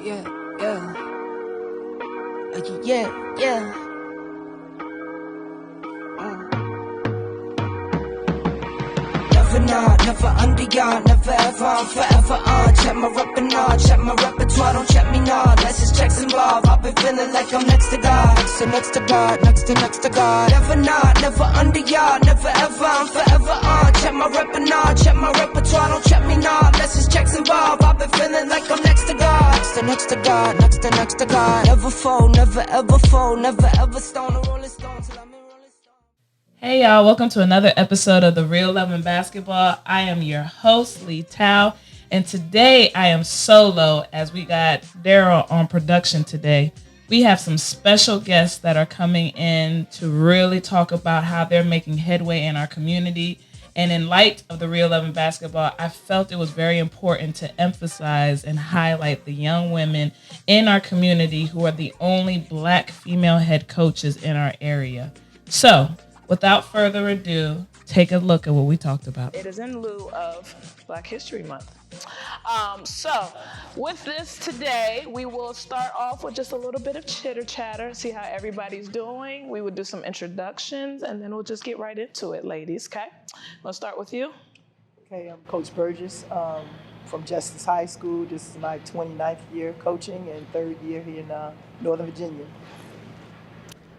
Yeah. Never not, never under y'all, never ever, I'm forever on. Check my rep and all, check my repertoire, don't check me now. Unless it's checks involved, I've been feeling like I'm next to God. Next to God, next to God. Never not, never under y'all, never ever, I'm forever on. Check my rep and all, check my repertoire, don't check me now. Unless it's checks involved, I've been feeling like I'm next to God. Next to God, next to God. Never fold, never ever fold, never ever stone a rolling stone till I'm in rolling stone. Hey y'all, welcome to another episode of The Real Love in Basketball. I am your host, Lee Tao, and today I am solo as we got Daryl on production today. We have some special guests that are coming in to really talk about how they're making headway in our community. And in light of The Real Love in Basketball, I felt it was very important to emphasize and highlight the young women in our community who are the only Black female head coaches in our area. So, without further ado, take a look at what we talked about. It is in lieu of Black History Month. So with this today, we will start off with just a little bit of chitter chatter, see how everybody's doing. We would do some introductions and then we'll just get right into it, ladies, okay? We'll start with you. Okay, I'm Coach Burgess from Justice High School. This is my 29th year coaching and third year here in Northern Virginia.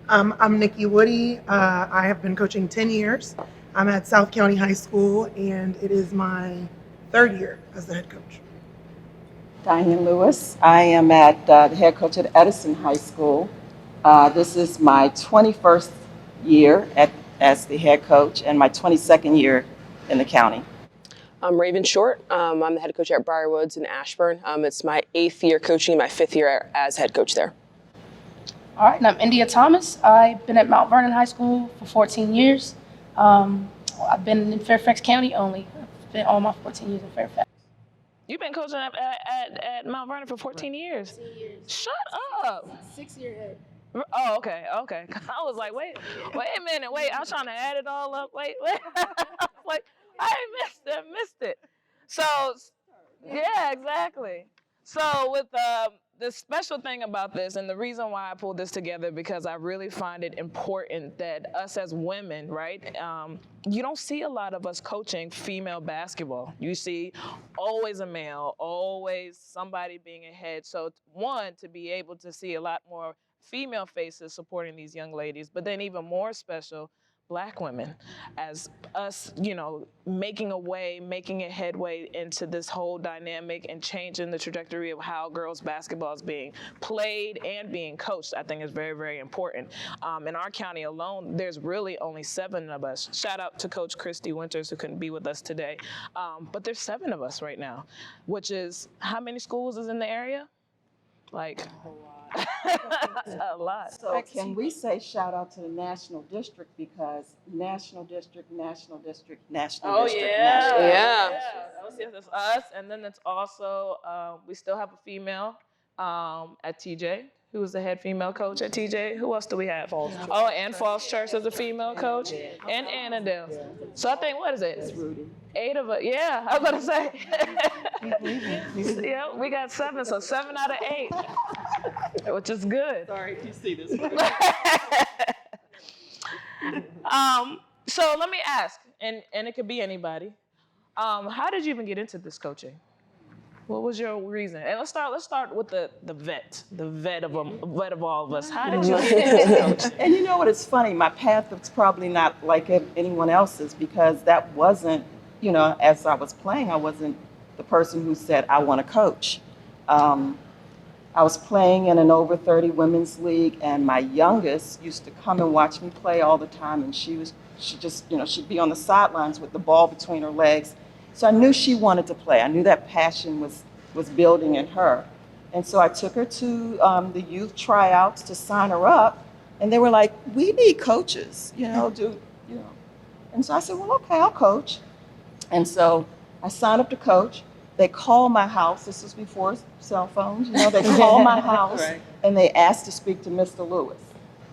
I'm Nikki Woody. I have been coaching 10 years. I'm at South County High School, and it is my third year as the head coach. Diane Lewis. I am at the head coach at Edison High School. This is my 21st year as the head coach and my 22nd year in the county. I'm Raven Short. I'm the head coach at Briarwoods in Ashburn. It's my 8th year coaching and my 5th year as head coach there. All right, and I'm India Thomas. I've been at Mount Vernon High School for 14 years. I've been in Fairfax County only. I've spent all my 14 years in Fairfax. You've been coaching at Mount Vernon for 14 years. 14 years. Shut up. 6-year head. Oh, okay. I was like, wait a minute, I was trying to add it all up. Wait. Like, I missed it. So, yeah, exactly. So with the special thing about this, and the reason why I pulled this together, because I really find it important that us as women, right, you don't see a lot of us coaching female basketball. You see always a male, always somebody being ahead. So one, to be able to see a lot more female faces supporting these young ladies, but then even more special, Black women, as us, making a headway into this whole dynamic and changing the trajectory of how girls basketball is being played and being coached, I think is very, very important. In our county alone, there's really only 7 of us. Shout out to Coach Christy Winters, who couldn't be with us today. But there's 7 of us right now, which is, how many schools is in the area? Like, a lot. So can we say shout out to the National District, because National District. Yeah. National District. Yeah. That's us. And then it's also, we still have a female at TJ, who was the head female coach at TJ. Who else do we have? And Falls Church is a female coach. And Annandale. So I think, what is it? It's Rudy. 8 of us. Yeah, I was going to say. Yeah, we got 7, so 7 out of 8. Which is good. Sorry if you see this. So let me ask, and it could be anybody. How did you even get into this coaching? What was your reason? And let's start with the vet of all of us. How did you get into this coach? And you know what? It's funny. My path was probably not like anyone else's, because that wasn't, as I was playing, I wasn't the person who said, I want to coach. I was playing in an over 30 women's league, and my youngest used to come and watch me play all the time, and she'd be on the sidelines with the ball between her legs. So I knew she wanted to play. I knew that passion was building in her. And so I took her to the youth tryouts to sign her up, and they were like, we need coaches, And so I said, well, okay, I'll coach. And so I signed up to coach. They called my house. This was before cell phones. They called my house, right. And they asked to speak to Mr. Lewis.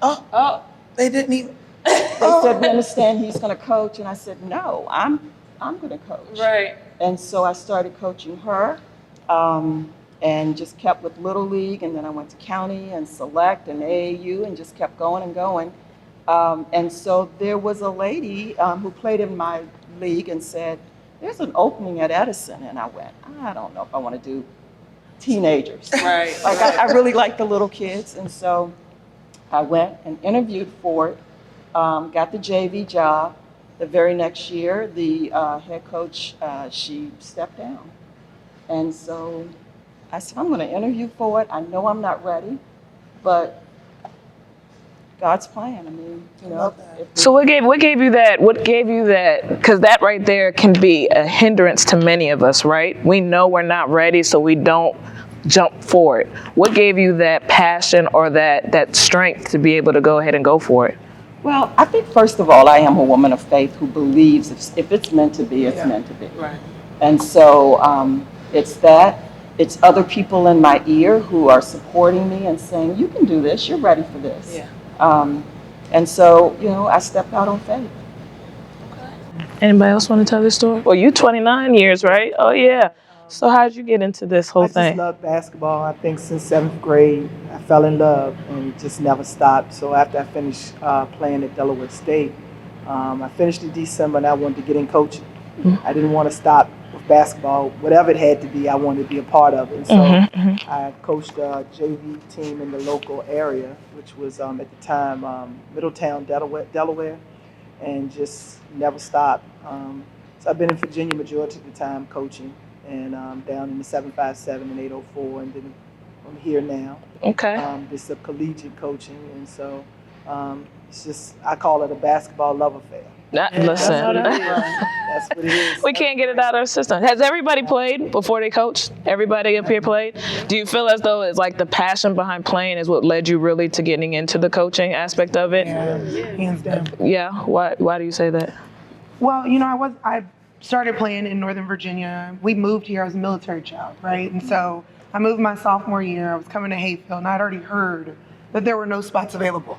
Oh, they didn't even. They said, we understand he's going to coach. And I said, no, I'm going to coach. Right. And so I started coaching her. and just kept with Little League, and then I went to county and select and AAU and just kept going and going. And so there was a lady who played in my league and said, there's an opening at Edison. And I went, I don't know if I want to do teenagers. Right. Like I really like the little kids. And so I went and interviewed for it, got the JV job. The very next year, the head coach, she stepped down. And so I said, I'm going to interview for it. I know I'm not ready, but God's plan. I mean, you know. So what gave you that? What gave you that? Because that right there can be a hindrance to many of us, right? We know we're not ready, so we don't jump for it. What gave you that passion or that strength to be able to go ahead and go for it? Well, I think first of all, I am a woman of faith who believes if it's meant to be, it's meant to be. Right. And so it's that. It's other people in my ear who are supporting me and saying, you can do this, you're ready for this. Yeah. And so, you know, I stepped out on faith. Anybody else want to tell this story? Well, you 29 years, right? Oh, yeah. So how did you get into this whole I thing? just love basketball. I think since 7th grade, I fell in love and just never stopped. So after I finished playing at Delaware State, I finished in December and I wanted to get in coaching. I didn't want to stop with basketball. Whatever it had to be, I wanted to be a part of it. And so I coached a JV team in the local area, which was at the time Middletown, Delaware, and just never stopped. So I've been in Virginia majority of the time coaching, and down in the 757 and 804, and then I'm here now. Okay. This is collegiate coaching, and so it's just, I call it a basketball love affair. Listen. That's what it is. We can't get it out of our system. Has everybody played before they coached? Everybody up here played? Do you feel as though it's like the passion behind playing is what led you really to getting into the coaching aspect of it? Yeah, hands down. Yeah. Why do you say that? Well, you know, I started playing in Northern Virginia. We moved here. I was a military child, right? And so I moved my sophomore year. I was coming to Hayfield, and I'd already heard that there were no spots available.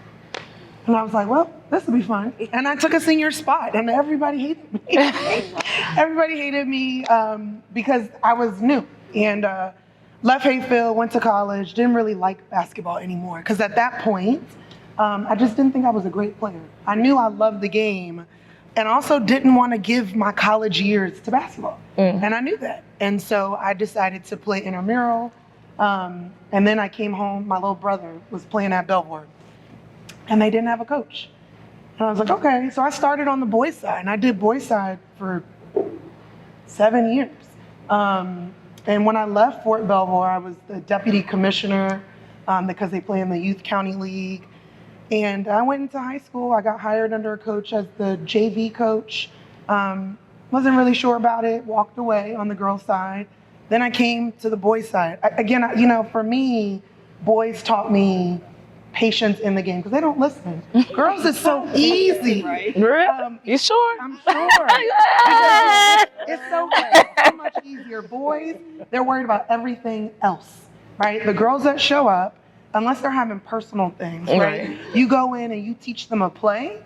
And I was like, well, this will be fun. And I took a senior spot, and everybody hated me. Everybody hated me because I was new. And left Hayfield, went to college, didn't really like basketball anymore. Because at that point, I just didn't think I was a great player. I knew I loved the game, and also didn't want to give my college years to basketball. And I knew that. And so I decided to play intramural. And then I came home, my little brother was playing at Belvoir, and they didn't have a coach. And I was like, okay. So I started on the boys side, and I did boys side for 7 years. And when I left Fort Belvoir, I was the deputy commissioner because they play in the Youth County League. And I went into high school. I got hired under a coach as the JV coach. Wasn't really sure about it, walked away on the girls' side. Then I came to the boys' side. Again, you know, for me, boys taught me patience in the game because they don't listen. Girls is so easy. You sure? I'm sure. It's so much easier. Boys, they're worried about everything else, right? The girls that show up, unless they're having personal things, right? You go in and you teach them a play,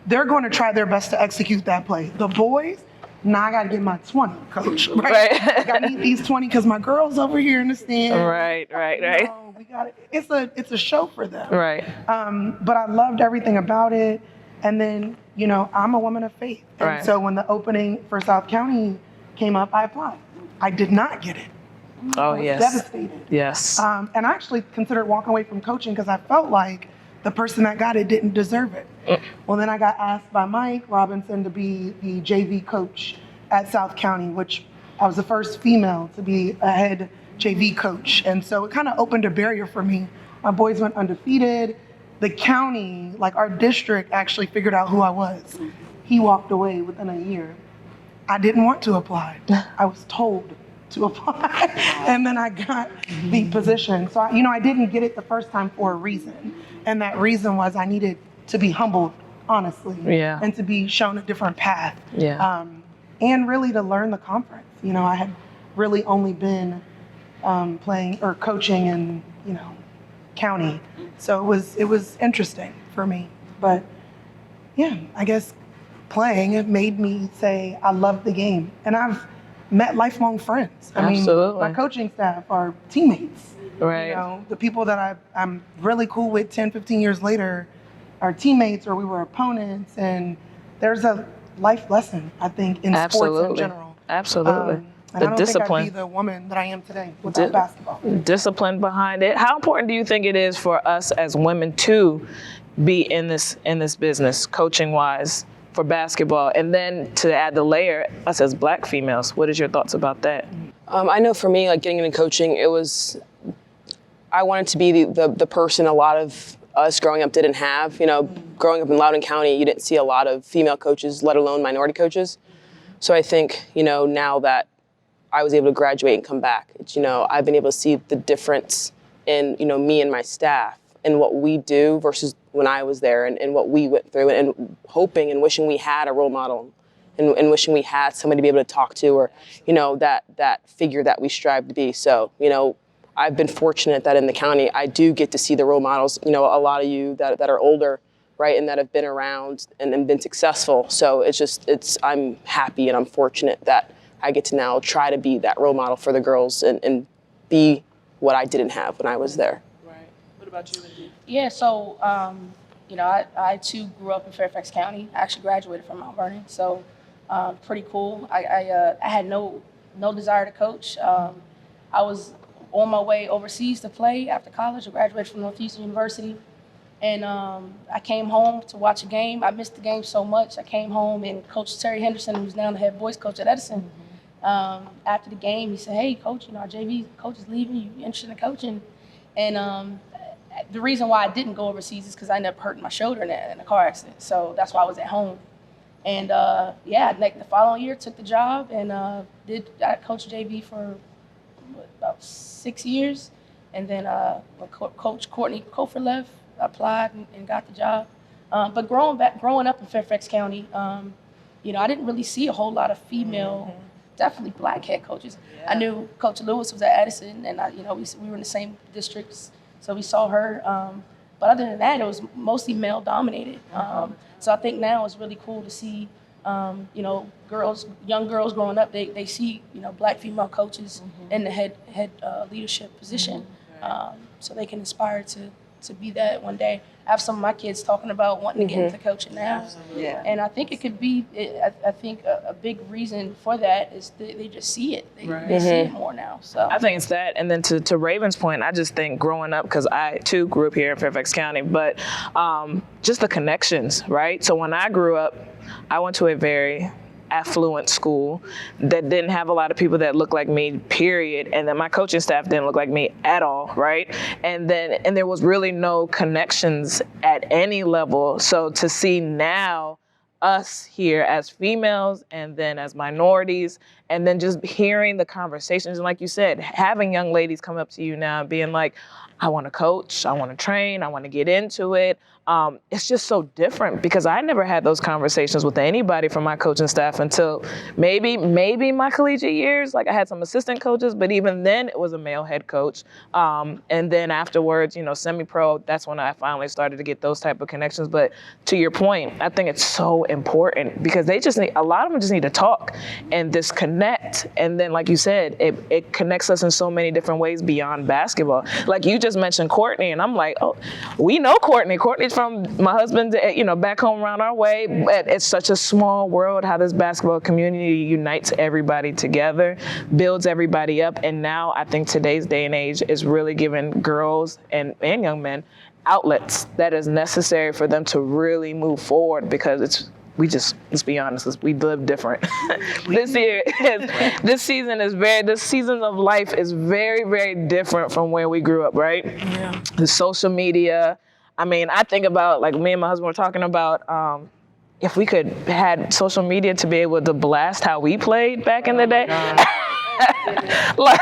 they're going to try their best to execute that play. The boys, I got to get my 20, coach, right? Like, I need these 20 because my girl's over here in the stand. Right. No, we got it. It's a show for them. Right. But I loved everything about it. And then, you know, I'm a woman of faith. And so when the opening for South County came up, I applied. I did not get it. Oh, I was yes. devastated. Yes. And I actually considered walking away from coaching because I felt like the person that got it didn't deserve it. Well, then I got asked by Mike Robinson to be the JV coach at South County, which I was the first female to be a head JV coach. And so it kind of opened a barrier for me. My boys went undefeated. The county, like our district, actually figured out who I was. He walked away within a year. I didn't want to apply. I was told to apply. And then I got the position. So, I didn't get it the first time for a reason. And that reason was I needed to be humbled, honestly. Yeah. And to be shown a different path. Yeah. And really to learn the conference. I had really only been playing or coaching in, county. So it was interesting for me. But yeah, I guess playing, it made me say I love the game. And I've met lifelong friends. I mean, Absolutely. my coaching staff are teammates. Right. You know, the people that I'm really cool with 10, 15 years later are teammates, or we were opponents. And there's a life lesson, I think, in sports in Absolutely. general. Absolutely. And The I don't discipline. think I'd be the woman that I am today without basketball. Discipline behind it. How important do you think it is for us as women to be in this business, coaching wise, for basketball? And then to add the layer, us as Black females, what is your thoughts about that? I know for me, like getting into coaching, I wanted to be the person a lot of us growing up didn't have. You know, growing up in Loudoun County, you didn't see a lot of female coaches, let alone minority coaches. So I think, you know, now that I was able to graduate and come back, it's, you know, I've been able to see the difference in, you know, me and my staff and what we do versus when I was there, and what we went through, and hoping and wishing we had a role model, and wishing we had somebody to be able to talk to, or, you know, that figure that we strive to be. So, you know, I've been fortunate that in the county, I do get to see the role models, you know, a lot of you that are older, right, and that have been around and been successful. So I'm happy and I'm fortunate that I get to now try to be that role model for the girls and be what I didn't have when I was there. Right. What about you, Lindsay? Yeah, so, you know, I too grew up in Fairfax County. I actually graduated from Mount Vernon, so pretty cool. I had no desire to coach. I was on my way overseas to play after college. I graduated from Northeastern University, and I came home to watch a game. I missed the game so much. I came home, and Coach Terry Henderson, who's now the head boys coach at Edison, after the game, he said, "Hey, coach, you know, our JV coach is leaving. You interested in coaching?" And the reason why I didn't go overseas is because I ended up hurting my shoulder in a car accident. So that's why I was at home. And the following year, took the job and I coached JV for about 6 years. And then when Coach Courtney Kofer left, I applied and got the job. But growing up in Fairfax County, you know, I didn't really see a whole lot of female, definitely Black head coaches. Yeah. I knew Coach Lewis was at Edison, and we were in the same districts, so we saw her. But other than that, it was mostly male dominated. So I think now it's really cool to see, you know, young girls growing up. They see, you know, Black female coaches in the head leadership position, so they can aspire to be that one day. I have some of my kids talking about wanting to get into coaching now. Yeah. And I think it could be, I think a big reason for that is they just see it. They see it more now. So I think it's that. And then to Raven's point, I just think growing up, because I too grew up here in Fairfax County, but just the connections, right? So when I grew up, I went to a very affluent school that didn't have a lot of people that looked like me, period. And then my coaching staff didn't look like me at all, right? And there was really no connections at any level. So to see now us here as females and then as minorities, and then just hearing the conversations, and like you said, having young ladies come up to you now and being like, I want to coach, I want to train, I want to get into it. It's just so different because I never had those conversations with anybody from my coaching staff until maybe my collegiate years. Like I had some assistant coaches, but even then it was a male head coach. And then afterwards, you know, semi-pro, that's when I finally started to get those type of connections. But to your point, I think it's so important because a lot of them just need to talk and just connect. And then, like you said, it connects us in so many different ways beyond basketball. Like you just mentioned Courtney, and I'm like, oh, we know Courtney. Courtney's from my husband, you know, back home around our way. It's such a small world how this basketball community unites everybody together, builds everybody up. And now I think today's day and age is really giving girls and young men outlets that is necessary for them to really move forward because let's be honest, we live different. This season of life is very, very different from where we grew up, right? Yeah. The social media. I mean, I think about, like me and my husband were talking about, if we could had social media to be able to blast how we played back in the day. But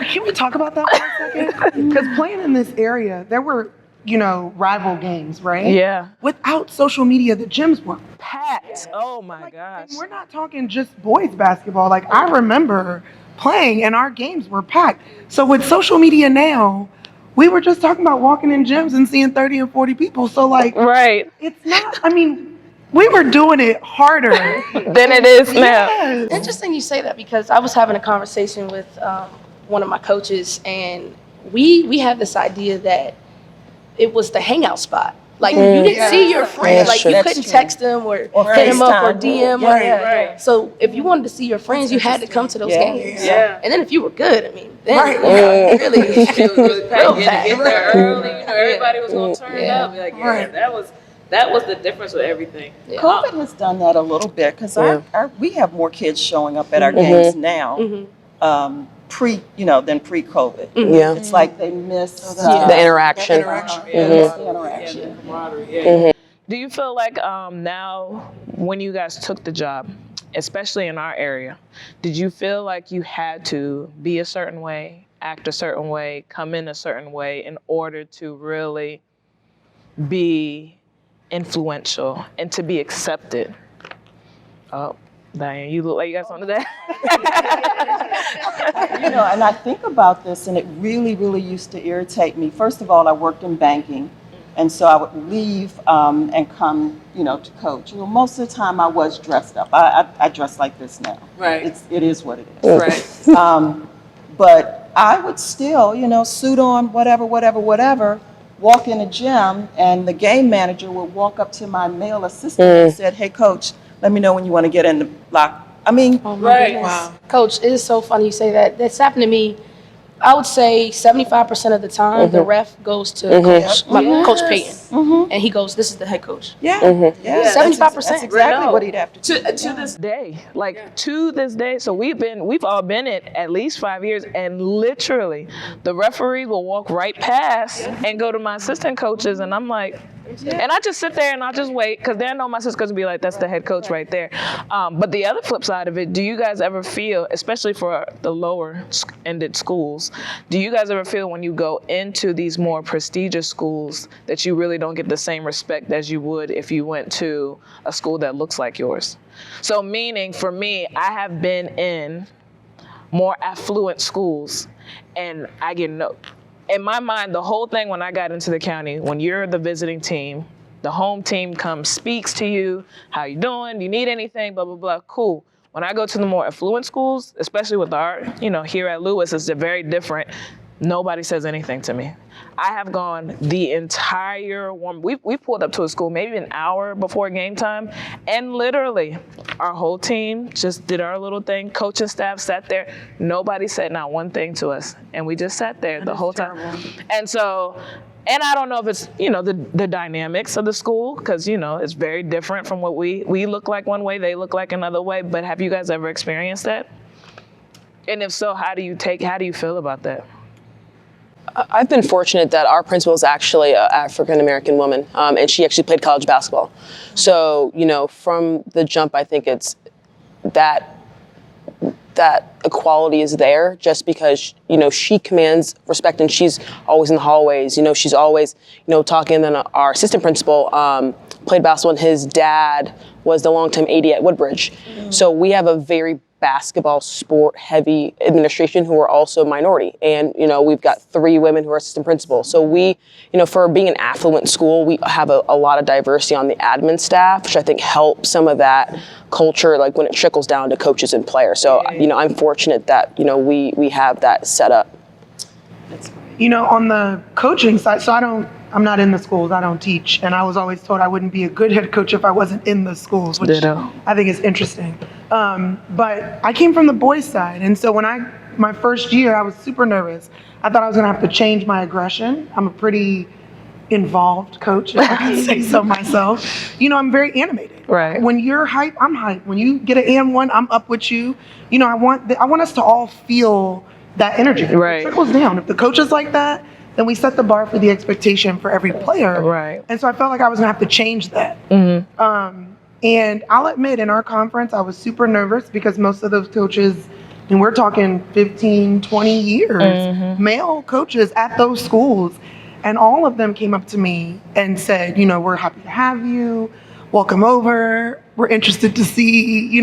can we talk about that for a second? Because playing in this area, there were, you know, rival games, right? Yeah. Without social media, the gyms were packed. Oh my gosh. And we're not talking just boys basketball. Like I remember playing and our games were packed. So with social media now, we were just talking about walking in gyms and seeing 30 and 40 people. So like, right. It's not, I mean, we were doing it harder Than it is now. Yes. Interesting you say that because I was having a conversation with one of my coaches, and we had this idea that it was the hangout spot. Like you didn't see your friends, like you couldn't text them or hit them up or DM. Right. So if you wanted to see your friends, you had to come to those games. Yeah. And then if you were good, I mean, then really, It was really packed. real You had packed. to get there early. You know, everybody was gonna turn up. Like, that was the difference with everything. COVID has done that a little bit because we have more kids showing up at our Mm-hmm. games now, than pre-COVID. Yeah. It's like they miss The interaction. the interaction. Do you feel like now when you guys took the job, especially in our area, did you feel like you had to be a certain way, act a certain way, come in a certain way in order to really be influential and to be accepted? Oh, Diane, you look like you got something to say. And I think about this, and it really, really used to irritate me. First of all, I worked in banking, and so I would leave and come, to coach. Most of the time I was dressed up. I dress like this now. Right. It is what it is. Right. But I would still, suit on, whatever, walk in a gym, and the game manager would walk up to my male assistant and said, "Hey, coach, let me know when you want to get in the lock." I mean, Oh my goodness. Wow. Coach, it is so funny you say that. That's happened to me. I would say 75% of the time, the ref goes to Coach Payton, and he goes, "This is the head coach." yeah, 75%. That's exactly what he'd have to do. To this day, to this day, so we've all been it at least 5 years, and literally the referee will walk right past and go to my assistant coaches, and I'm like, and I just sit there and I just wait because then I know my assistant coach will be like, "That's the head coach right there." But the other flip side of it, do you guys ever feel, especially for the lower ended schools, do you guys ever feel when you go into these more prestigious schools that you really don't get the same respect as you would if you went to a school that looks like yours? So meaning for me, I have been in more affluent schools and I get in my mind, the whole thing when I got into the county, when you're the visiting team, the home team comes, speaks to you, how you doing, do you need anything, blah, blah, blah, cool. When I go to the more affluent schools, especially with our, here at Lewis, it's very different. Nobody says anything to me. I have gone the entire one. We pulled up to a school maybe an hour before game time, and literally our whole team just did our little thing. Coaching staff sat there. Nobody said not one thing to us, and we just sat there the whole time. And so, and I don't know if it's the dynamics of the school because it's very different from what we look like one way, they look like another way. But have you guys ever experienced that? And if so, how do you feel about that? I've been fortunate that our principal is actually an African-American woman, and she actually played college basketball. So, from the jump, I think it's that equality is there just because, she commands respect and she's always in the hallways. She's always, talking. And then our assistant principal played basketball, and his dad was the longtime AD at Woodbridge. So we have a very basketball sport heavy administration who are also minority, and we've got 3 women who are assistant principals. So we, for being an affluent school, we have a lot of diversity on the admin staff, which I think helps some of that culture, like when it trickles down to coaches and players. So I'm fortunate that we have that set up. On the coaching side, so I'm not in the schools, I don't teach, and I was always told I wouldn't be a good head coach if I wasn't in the schools, which Ditto. I think is interesting. But I came from the boys' side, and so my first year, I was super nervous. I thought I was gonna have to change my aggression. I'm a pretty involved coach, if I can say so myself. I'm very animated. Right. When you're hype, I'm hype. When you get an and1, I'm up with you. I want us to all feel that energy. Right. It trickles down. If the coach is like that, then we set the bar for the expectation for every player. Right. And so I felt like I was gonna have to change that. And I'll admit, in our conference, I was super nervous because most of those coaches, and we're talking 15, 20 years, male coaches at those schools, and all of them came up to me and said, we're happy to have you, welcome over, we're interested to see,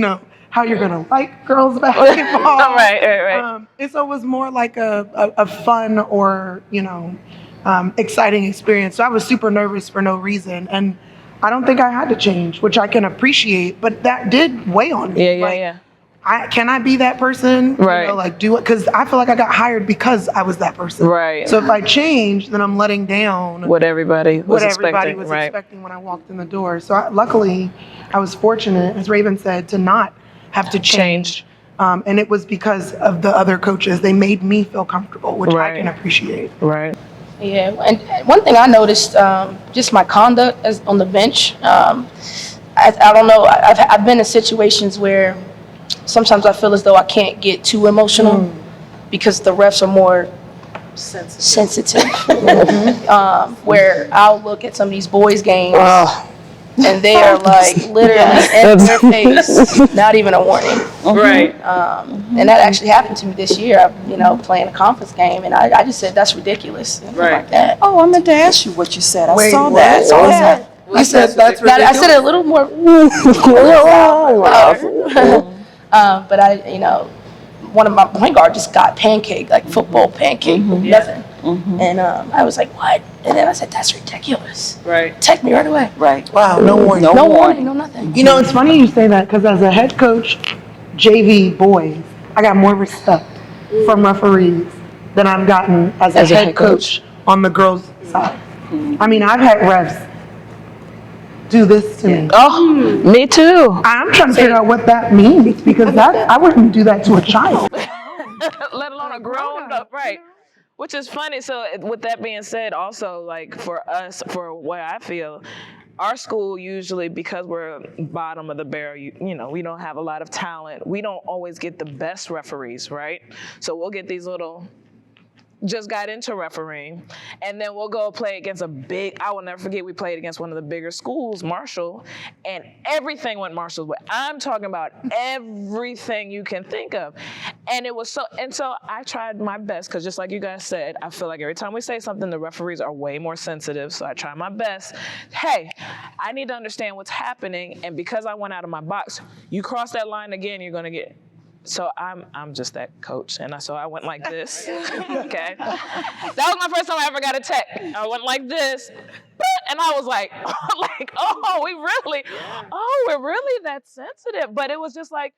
how you're gonna like girls basketball. Right. And so it was more like a fun or, exciting experience. So I was super nervous for no reason. And I don't think I had to change, which I can appreciate, but that did weigh on me. Can I be that person? Right. You know, like do it, because I feel like I got hired because I was that person. Right. So if I change, then I'm letting down What everybody was expecting. expecting when I walked in the door. So luckily, I was fortunate, as Raven said, to not have to change. And it was because of the other coaches. They made me feel comfortable, which I can appreciate. Right. Yeah, and one thing I noticed, just my conduct as on the bench. I don't know. I've been in situations where sometimes I feel as though I can't get too emotional because the refs are more sensitive. Where I'll look at some of these boys' games and they are like literally in their face, not even a warning. Right. And that actually happened to me this year. Playing a conference game, and I just said that's ridiculous. Like that. Oh, I meant to ask you what you said. Wait, I saw what? that. What was that? You said that's ridiculous. I said it a little more. But one of my point guard just got pancake, like football pancake, nothing. And I was like, what? And then I said, that's ridiculous. Right. Take me right away. Right. Wow, no warning. No warning, no nothing. You know, it's funny you say that, because as a head coach, JV boys, I got more respect from referees than I've gotten as a head coach on the girls' side. I mean, I've had refs do this to me. Oh, me too. I'm trying to figure out what that means, because I wouldn't do that to a child. Let alone a grown up, right? Which is funny. So with that being said, also like for us, for what I feel, our school usually, because we're bottom of the barrel, you know, we don't have a lot of talent. We don't always get the best referees, right? So we'll get these little, just got into refereeing, and then we'll go play against I will never forget, we played against one of the bigger schools, Marshall, and everything went Marshall's way. I'm talking about everything you can think of. And so I tried my best, because just like you guys said, I feel like every time we say something, the referees are way more sensitive, so I try my best. Hey, I need to understand what's happening, and because I went out of my box, you cross that line again, you're gonna get. So I'm just that coach, and so I went like this. Okay, that was my first time I ever got a tech. I went like this, and I was like, we're really that sensitive. But it was just like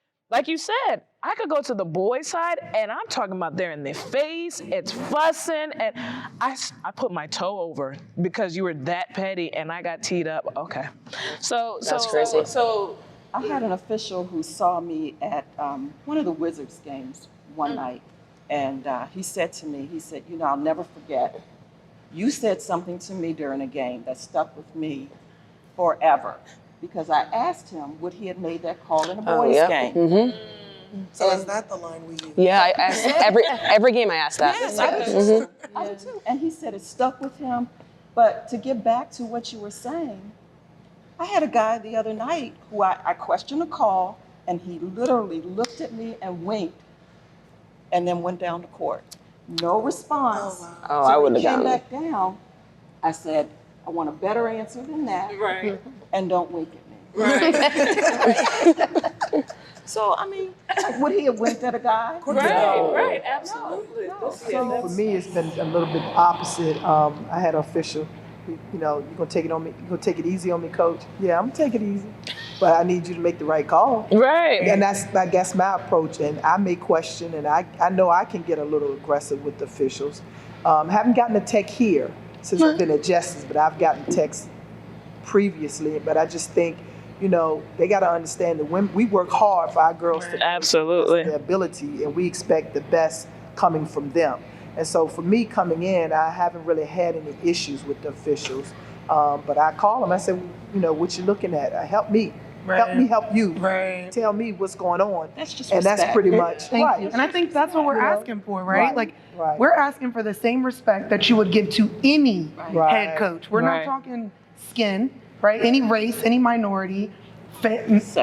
you said, I could go to the boys' side, and I'm talking about they're in their face, it's fussing, and I put my toe over because you were that petty, and I got teed up. Okay, That's crazy. So. I had an official who saw me at one of the Wizards games one night, and he said to me, I'll never forget, you said something to me during a game that stuck with me forever, because I asked him would he have made that call in a boys' game. Mm-hmm. So is that the line we use? Yeah, I asked every game I asked that. Yes, I do too. And he said it stuck with him. But to get back to what you were saying, I had a guy the other night who I questioned a call, and he literally looked at me and winked, and then went down the court. No response. Oh, I wouldn't have came gotten back down. I said, I want a better answer than that. Right. And don't wink at me. Right. So, I mean, would he have winked at a guy? Right, absolutely. No. So for me, it's been a little bit opposite. I had an official, you're gonna take it on me. You're gonna take it easy on me, coach. Yeah, I'm gonna take it easy, but I need you to make the right call. Right. And that's, I guess, my approach. And I may question, and I know I can get a little aggressive with the officials. Haven't gotten a tech here since I've been at Justice, but I've gotten texts previously. But I just think, they got to understand that when we work hard for our girls to absolutely their ability, and we expect the best coming from them. And so for me coming in, I haven't really had any issues with the officials. But I call them, I said, what you looking at? Help me. Right. Help me help you. Right. Tell me what's going on. That's just and respect. that's pretty much Thank you. And I think that's what we're asking for, right? Like, we're asking for the same respect that you would give to any head coach. We're not talking skin, right? Any race, any minority,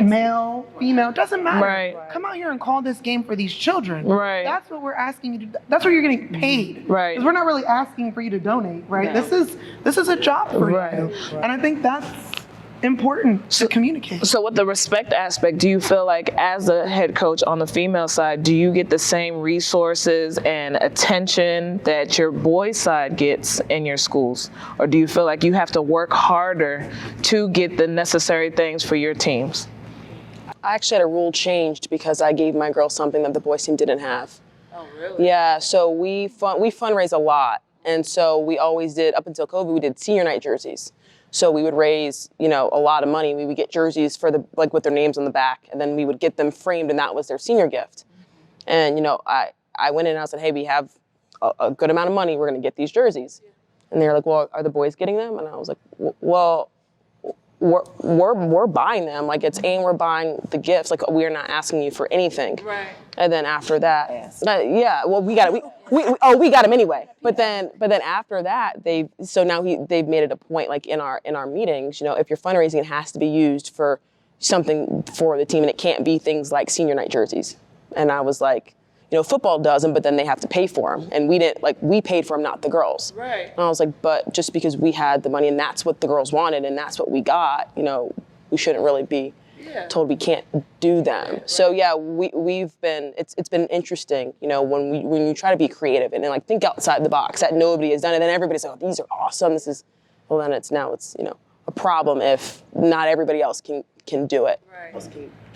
male, female, doesn't matter. Right. Come out here and call this game for these children. Right. That's what we're asking you to do. That's what you're getting paid. Right. Because we're not really asking for you to donate, right? No. This is a job for you. Right. And I think that's important to communicate. So with the respect aspect, do you feel like as a head coach on the female side, do you get the same resources and attention that your boys side gets in your schools? Or do you feel like you have to work harder to get the necessary things for your teams? I actually had a rule changed because I gave my girls something that the boys team didn't have. Oh, really? Yeah, so we fundraise a lot. And so we always did, up until COVID, we did senior night jerseys. So we would raise, a lot of money. We would get jerseys for with their names on the back, and then we would get them framed, and that was their senior gift. And, I went in and I said, hey, we have a good amount of money. We're going to get these jerseys. And they were like, well, are the boys getting them? And I was like, well, we're buying them. Like, we're buying the gifts. Like, we are not asking you for anything. Right. And then after that, we got him anyway. But then after that, they've made it a point, like in our meetings, if you're fundraising, it has to be used for something for the team, and it can't be things like senior night jerseys. And I was like, football doesn't, but then they have to pay for them, and we paid for them, not the girls. Right. And I was like, but just because we had the money and that's what the girls wanted and that's what we got, we shouldn't really be told we can't do them. Right. So yeah, it's been interesting, when you try to be creative and like think outside the box that nobody has done it, and everybody's like, oh, these are awesome. Then it's a problem if not everybody else can do it. Right.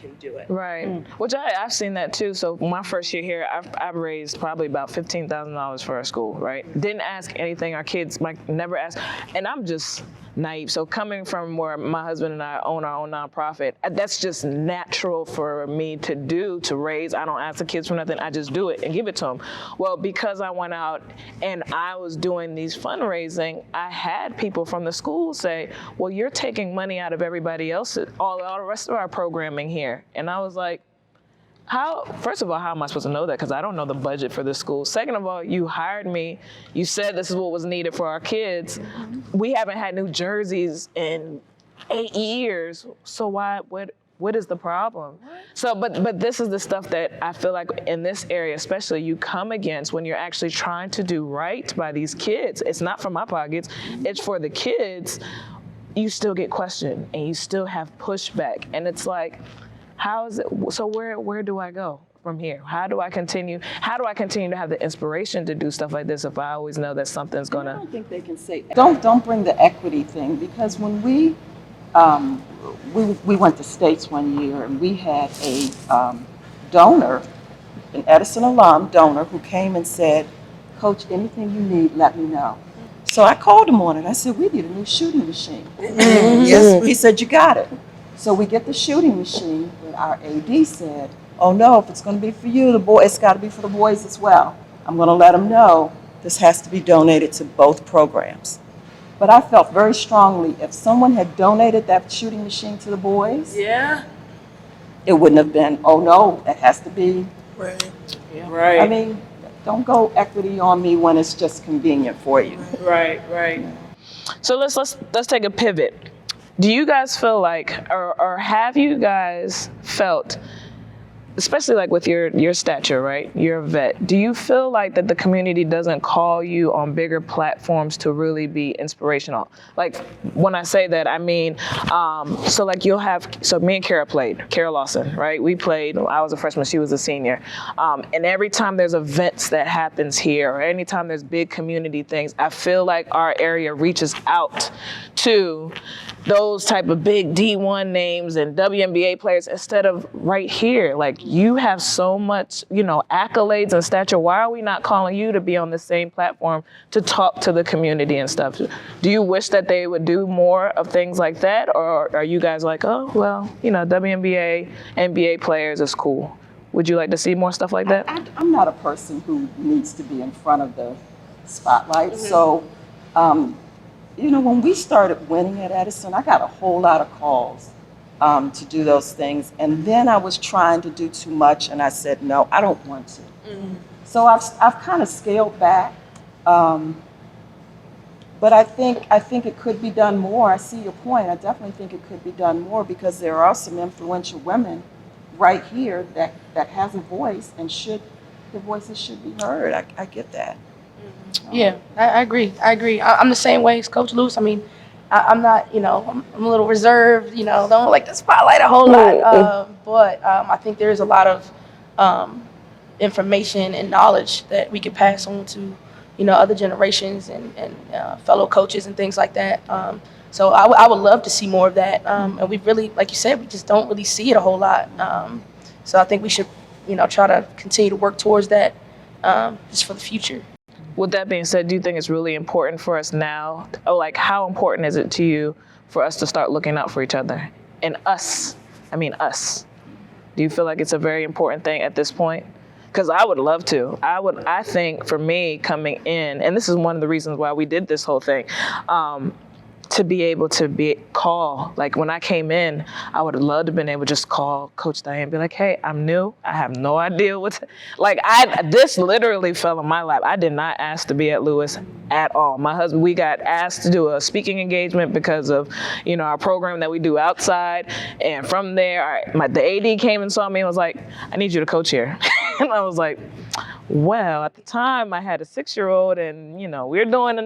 Can do it. Right. Which I've seen that too. So my first year here, I've raised probably about $15,000 for our school, right? Didn't ask anything. Our kids never asked. And I'm just naive. So coming from where my husband and I own our own nonprofit, that's just natural for me to do, to raise. I don't ask the kids for nothing. I just do it and give it to them. Well, because I went out and I was doing these fundraising, I had people from the school say, well, you're taking money out of everybody else's, all the rest of our programming here. And I was like, first of all, how am I supposed to know that? Because I don't know the budget for the school. Second of all, you hired me. You said this is what was needed for our kids. We haven't had new jerseys in 8 years. So what is the problem? So, but this is the stuff that I feel like in this area, especially, you come against when you're actually trying to do right by these kids. It's not for my pockets. It's for the kids. You still get questioned and you still have pushback. And it's like, how is it? So where do I go from here? How do I continue to have the inspiration to do stuff like this if I always know that something's gonna? I don't think they can say don't bring the equity thing, because when we went to States one year and we had a donor, an Edison alum donor, who came and said, Coach, anything you need, let me know. So I called him on it. I said, we need a new shooting machine. Yes. He said, you got it. So we get the shooting machine, but our AD said, oh no, if it's going to be for you, it's got to be for the boys as well. I'm going to let them know this has to be donated to both programs. But I felt very strongly, if someone had donated that shooting machine to the boys, it wouldn't have been, oh no, it has to be. Right. Yeah. Right. I mean, don't go equity on me when it's just convenient for you. Right. Yeah. So let's take a pivot. Do you guys feel like, or have you guys felt, especially like with your stature, right? You're a vet. Do you feel like that the community doesn't call you on bigger platforms to really be inspirational? Like when I say that, I mean, so me and Kara Lawson, right? We played, I was a freshman, she was a senior. And every time there's events that happens here, or anytime there's big community things, I feel like our area reaches out to those type of big D1 names and WNBA players instead of right here. Like, you have so much, accolades and stature. Why are we not calling you to be on the same platform to talk to the community and stuff? Do you wish that they would do more of things like that? Or are you guys like, oh, well, WNBA, NBA players is cool? Would you like to see more stuff like that? I'm not a person who needs to be in front of the spotlight. Mm-hmm. So, when we started winning at Edison, I got a whole lot of calls to do those things. And then I was trying to do too much, and I said, no, I don't want to. Mm-hmm. So I've kind of scaled back. But I think it could be done more. I see your point. I definitely think it could be done more, because there are some influential women right here that has a voice, and their voices should be heard. I get that. Yeah, I agree. I'm the same way as Coach Luce. I mean, I'm not, I'm a little reserved, don't like the spotlight a whole lot. But I think there's a lot of information and knowledge that we could pass on to, other generations and fellow coaches and things like that. So I would love to see more of that. And we really, like you said, we just don't really see it a whole lot. So I think we should, try to continue to work towards that just for the future. With that being said, do you think it's really important for us now? Like, how important is it to you for us to start looking out for each other? And us. Do you feel like it's a very important thing at this point? Because I would love to. I think for me coming in, and this is one of the reasons why we did this whole thing, to be able to call, like when I came in, I would have loved to have been able to just call Coach Diane and be like, hey, I'm new. I have no idea this literally fell in my lap. I did not ask to be at Lewis at all. My husband, we got asked to do a speaking engagement because of, our program that we do outside. And from there, the AD came and saw me and was like, I need you to coach here. And I was like, well, at the time I had a 6-year-old and, we're doing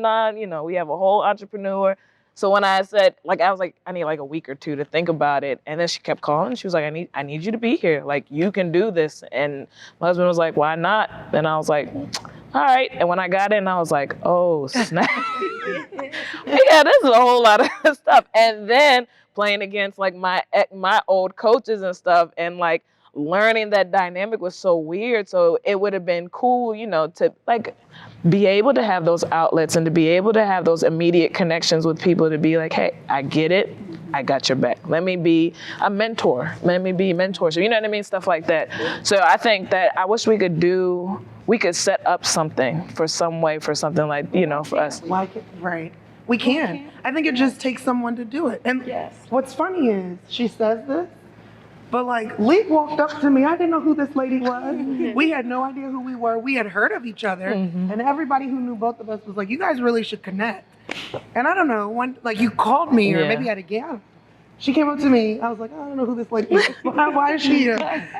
we have a whole entrepreneur. So when I said, I was like, I need like a week or two to think about it. And then she kept calling. She was like, I need you to be here. Like, you can do this. And my husband was like, why not? And I was like, all right. And when I got in, I was like, oh, snap. Yeah, this is a whole lot of stuff. And then playing against like my old coaches and stuff, and like learning that dynamic was so weird. So it would have been cool, to like be able to have those outlets and to be able to have those immediate connections with people to be like, hey, I get it. I got your back. Let me be a mentor. Let me be mentorship. You know what I mean? Stuff like that. So I think that I wish we could set up something for something like, for us. Right. We can. I think it just takes someone to do it. And what's funny is she says this, but like Lee walked up to me. I didn't know who this lady was. We had no idea who we were. We had heard of each other. And everybody who knew both of us was like, you guys really should connect. And I don't know, you called me or maybe at a game. She came up to me. I was like, I don't know who this lady is. Why is she here?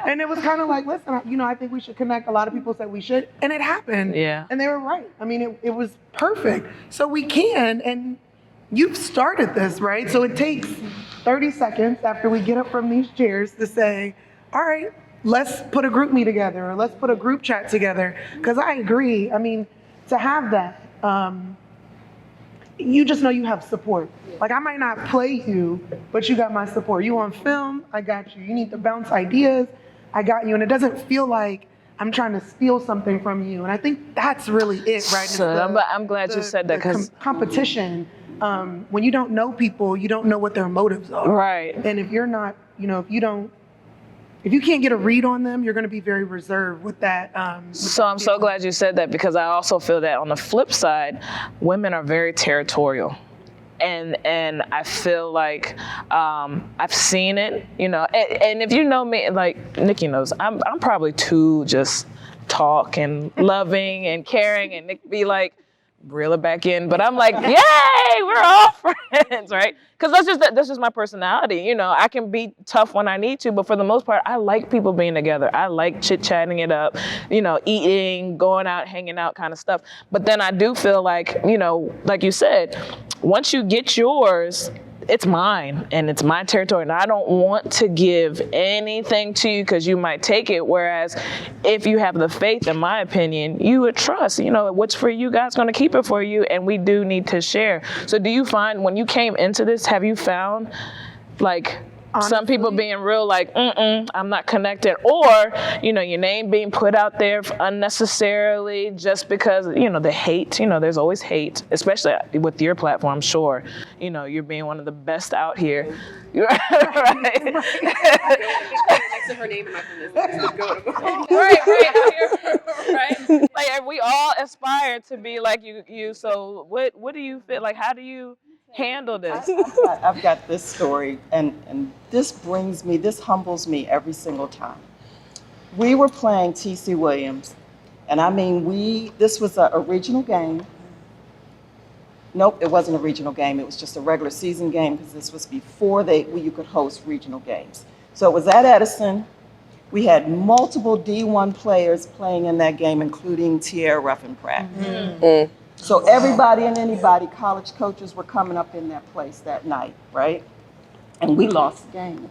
And it was kind of like, listen, I think we should connect. A lot of people said we should. And it happened. Yeah. And they were right. I mean, it was perfect. So we can. And you've started this, right? So it takes 30 seconds after we get up from these chairs to say, all right, let's put a group meet together or let's put a group chat together. Because I agree. I mean, to have that, you just know you have support. Like, I might not play you, but you got my support. You on film, I got you. You need to bounce ideas, I got you. And it doesn't feel like I'm trying to steal something from you. And I think that's really it, right? So I'm glad you said that, because competition, when you don't know people, you don't know what their motives are. Right. And if you're not, if you can't get a read on them, you're going to be very reserved with that. So I'm so glad you said that, because I also feel that on the flip side, women are very territorial. And I feel like I've seen it, and if you know me, like Nikki knows, I'm probably too just talk and loving and caring, and Nick be like, reel it back in. But I'm like, yay, we're all friends, right? Because that's just my personality. I can be tough when I need to, but for the most part, I like people being together. I like chit-chatting it up, eating, going out, hanging out kind of stuff. But then I do feel like, like you said, once you get yours, it's mine and it's my territory, and I don't want to give anything to you because you might take it. Whereas if you have the faith, in my opinion, you would trust, what's for you, God's going to keep it for you, and we do need to share. So do you find when you came into this, have you found like honestly, some people being real like, I'm not connected, or, your name being put out there unnecessarily just because, the hate, there's always hate, especially with your platform, sure. You're being one of the best out here. Right. Next to her name in my phone Right. Like, we all aspire to be like you. So what do you feel like? How do you handle this? I've got this story, and this humbles me every single time. We were playing T.C. Williams, and I mean, this was a regional game. Nope, it wasn't a regional game. It was just a regular season game, because this was before you could host regional games. So it was at Edison. We had multiple D1 players playing in that game, including Tierra Ruffin-Pratt. So everybody and anybody, college coaches were coming up in that place that night, right? And we lost the game.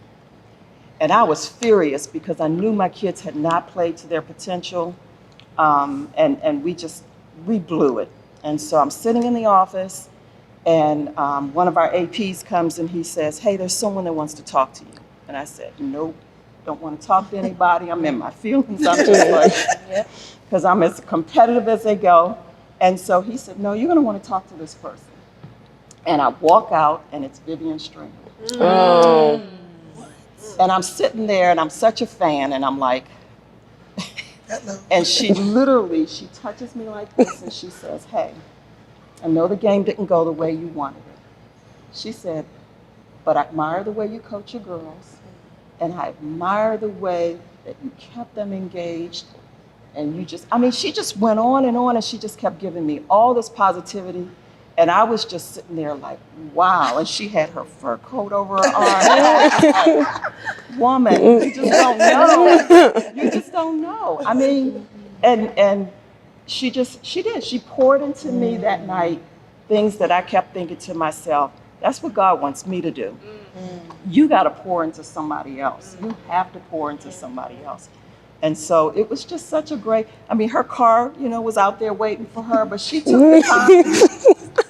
And I was furious because I knew my kids had not played to their potential. And we blew it. And so I'm sitting in the office, and one of our APs comes and he says, hey, there's someone that wants to talk to you. And I said, nope, don't want to talk to anybody. I'm in my feelings. I'm just like, because I'm as competitive as they go. And so he said, no, you're going to want to talk to this person. And I walk out, and it's Vivian Stringer. Oh. And I'm sitting there, and I'm such a fan, and I'm like, and she touches me like this, and she says, hey, I know the game didn't go the way you wanted it. She said, but I admire the way you coach your girls, and I admire the way that you kept them engaged, and she just went on, and she just kept giving me all this positivity. And I was just sitting there like, wow. And she had her fur coat over her arm. Like, woman, you just don't know. You just don't know. I mean, and she did. She poured into me that night things that I kept thinking to myself, that's what God wants me to do. You got to pour into somebody else. You have to pour into somebody else. And so it was just such a great, her car, was out there waiting for her, but she took the time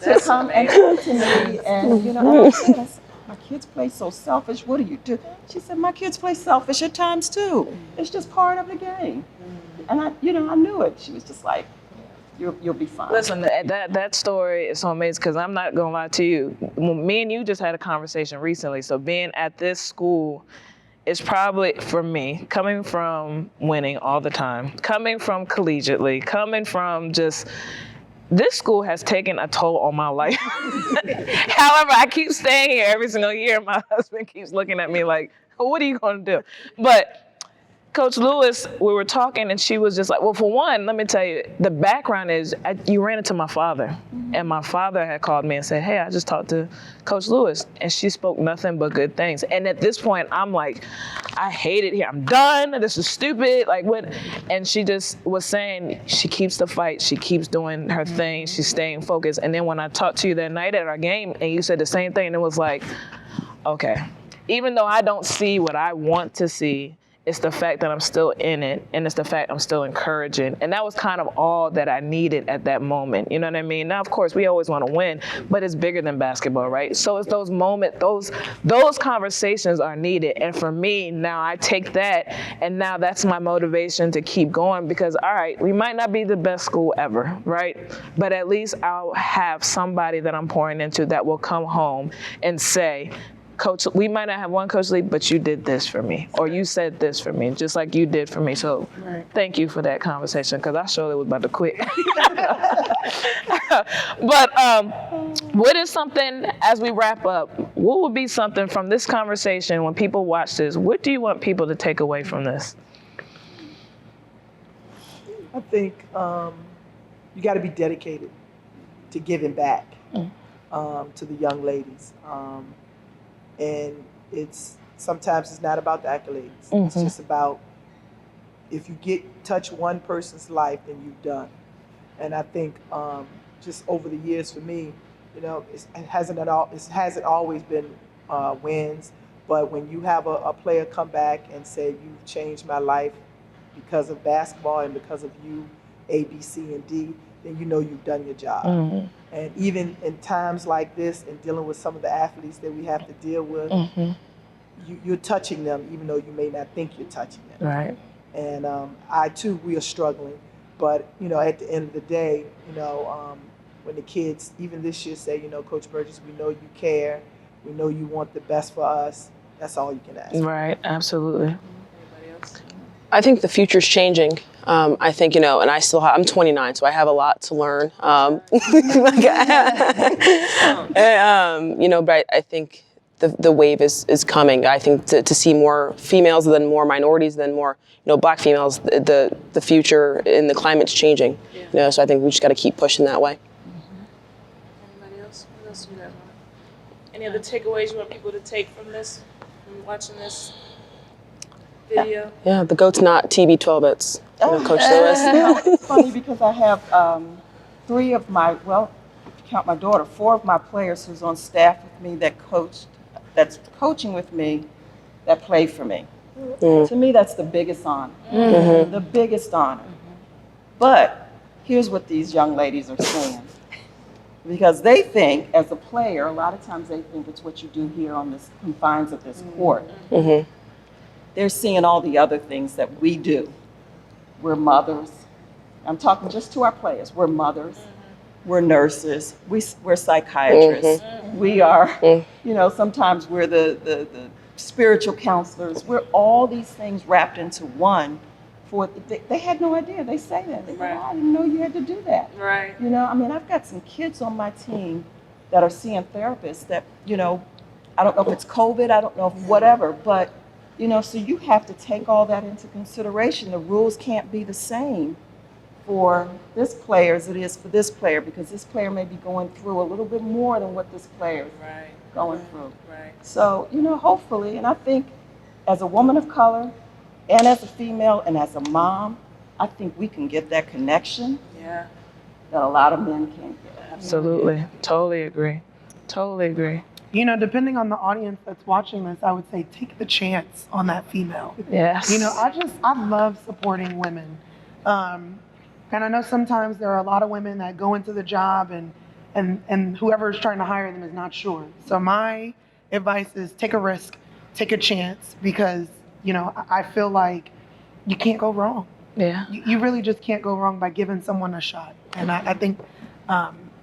to come and talk to me. And, I said, my kids play so selfish. What do you do? She said, my kids play selfish at times too. It's just part of the game. And I knew it. She was just like, you'll be fine. Listen, that story is so amazing because I'm not going to lie to you. Me and you just had a conversation recently. So being at this school, it's probably, for me, coming from winning all the time, coming from collegiately, coming from just, this school has taken a toll on my life. However, I keep staying here every single year. My husband keeps looking at me like, what are you going to do? But Coach Lewis, we were talking, and she was just like, well, for one, let me tell you, the background is you ran into my father, and my father had called me and said, hey, I just talked to Coach Lewis, and she spoke nothing but good things. And at this point, I'm like, I hate it here. I'm done. This is stupid. Like, what? And she just was saying she keeps the fight. She keeps doing her thing. She's staying focused. And then when I talked to you that night at our game, and you said the same thing, and it was like, okay, even though I don't see what I want to see, it's the fact that I'm still in it, and it's the fact I'm still encouraging. And that was kind of all that I needed at that moment. You know what I mean? Now, of course, we always want to win, but it's bigger than basketball, right? So it's those moments, those conversations are needed. And for me, now I take that, and now that's my motivation to keep going because, all right, we might not be the best school ever, right? But at least I'll have somebody that I'm pouring into that will come home and say, Coach, we might not have one Coach Lee, but you did this for me, or you said this for me, just like you did for me. So Thank you for that conversation, because I surely was about to quit. But what is something, as we wrap up, what would be something from this conversation when people watch this? What do you want people to take away from this? I think you got to be dedicated to giving back to the young ladies. And sometimes it's not about the accolades. It's just about if you touch one person's life, then you've done. And I think just over the years for me, it hasn't always been wins, but when you have a player come back and say, you've changed my life because of basketball and because of you, A, B, C, and D, then you've done your job. And even in times like this and dealing with some of the athletes that we have to deal with, you're touching them even though you may not think you're touching them. Right. And we are struggling. But, at the end of the day, when the kids, even this year, say, Coach Burgess, we know you care. We know you want the best for us. That's all you can ask. Right, absolutely. Anybody else? I think the future's changing. I think, and I'm 29, so I have a lot to learn. But I think the wave is coming. I think to see more females, then more minorities, then more, Black females, the future in the climate's changing. So I think we just got to keep pushing that way. Anybody else? What else you got? Any other takeaways you want people to take from this, from watching this video? Yeah, the GOAT's not TB12, it's Coach Lewis. It's funny because I have if you count my daughter, 4 of my players who's on staff with me that's coaching with me, that play for me. To me, that's the biggest honor. The biggest honor. But here's what these young ladies are saying. Because they think, as a player, a lot of times they think it's what you do here on the confines of this court. They're seeing all the other things that we do. We're mothers. I'm talking just to our players. We're mothers. We're nurses. We're psychiatrists. We are, sometimes we're the spiritual counselors. We're all these things wrapped into one. They had no idea. They say that. They go, I didn't know you had to do that. Right. I've got some kids on my team that are seeing therapists that, I don't know if it's COVID, I don't know if whatever, but, so you have to take all that into consideration. The rules can't be the same for this player as it is for this player, because this player may be going through a little bit more than what this player is going through. Right. So, hopefully, and I think as a woman of color, and as a female and as a mom, I think we can get that connection that a lot of men can't get. Absolutely. Totally agree. Depending on the audience that's watching this, I would say take the chance on that female. Yes. I love supporting women. And I know sometimes there are a lot of women that go into the job and whoever is trying to hire them is not sure. So my advice is take a risk, take a chance, because I feel like you can't go wrong. Yeah. You really just can't go wrong by giving someone a shot. And I think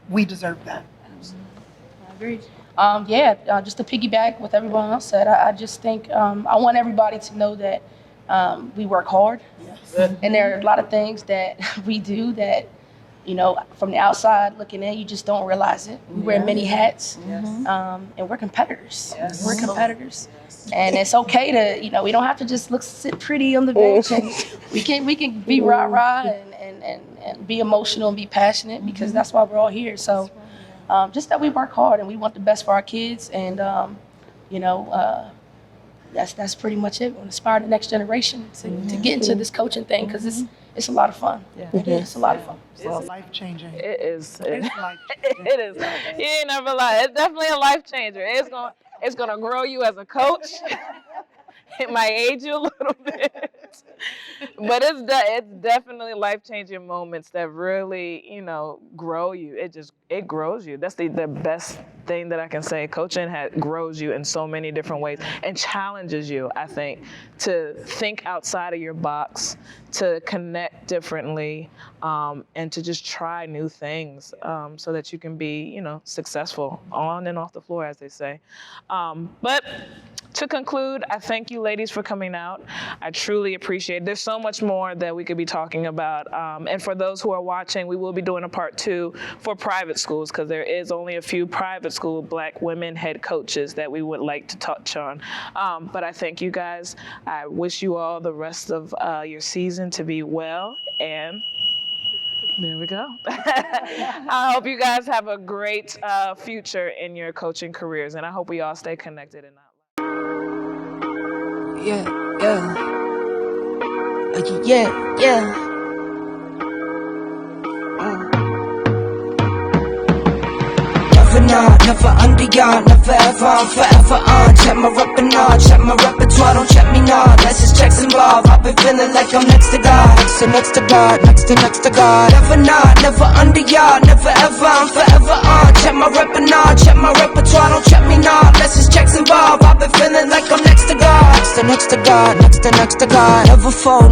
we deserve that. I agree. Just to piggyback what everyone else said, I just think I want everybody to know that we work hard. Yes. And there are a lot of things that we do that, from the outside looking in, you just don't realize it. We wear many hats, and we're competitors. Yes. We're competitors. And it's okay to, we don't have to just sit pretty on the bench, and we can be rah-rah and be emotional and be passionate, because that's why we're all here. So just that we work hard and we want the best for our kids, and that's pretty much it. We inspire the next generation to get into this coaching thing, because it's a lot of fun. It is. It's a lot of fun. It's life-changing. It is. It's life-changing. It is. You ain't never lie. It's definitely a life changer. It's gonna grow you as a coach. It might age you a little bit, but it's definitely life-changing moments that really, grow you. It grows you. That's the best thing that I can say. Coaching grows you in so many different ways and challenges you, I think, to think outside of your box, to connect differently, and to just try new things, so that you can be, successful on and off the floor, as they say. But to conclude, I thank you ladies for coming out. I truly appreciate it. There's so much more that we could be talking about. And for those who are watching, we will be doing a part 2 for private schools, because there is only a few private school Black women head coaches that we would like to touch on. But I thank you guys. I wish you all the rest of your season to be well, and there we go. I hope you guys have a great future in your coaching careers, and I hope we all stay connected and not. Yeah. Never not, never under yard, never ever, I'm forever on. Check my repertoire, check my repertoire, don't check me now. That's just checks involved. I've been feeling like I'm next to God, next to God, next to God. Never not, never under yard, never ever, I'm forever on. Check my repertoire, don't check me now. That's just checks involved. I've been feeling like I'm next to God, next to God, next to God. Never fall.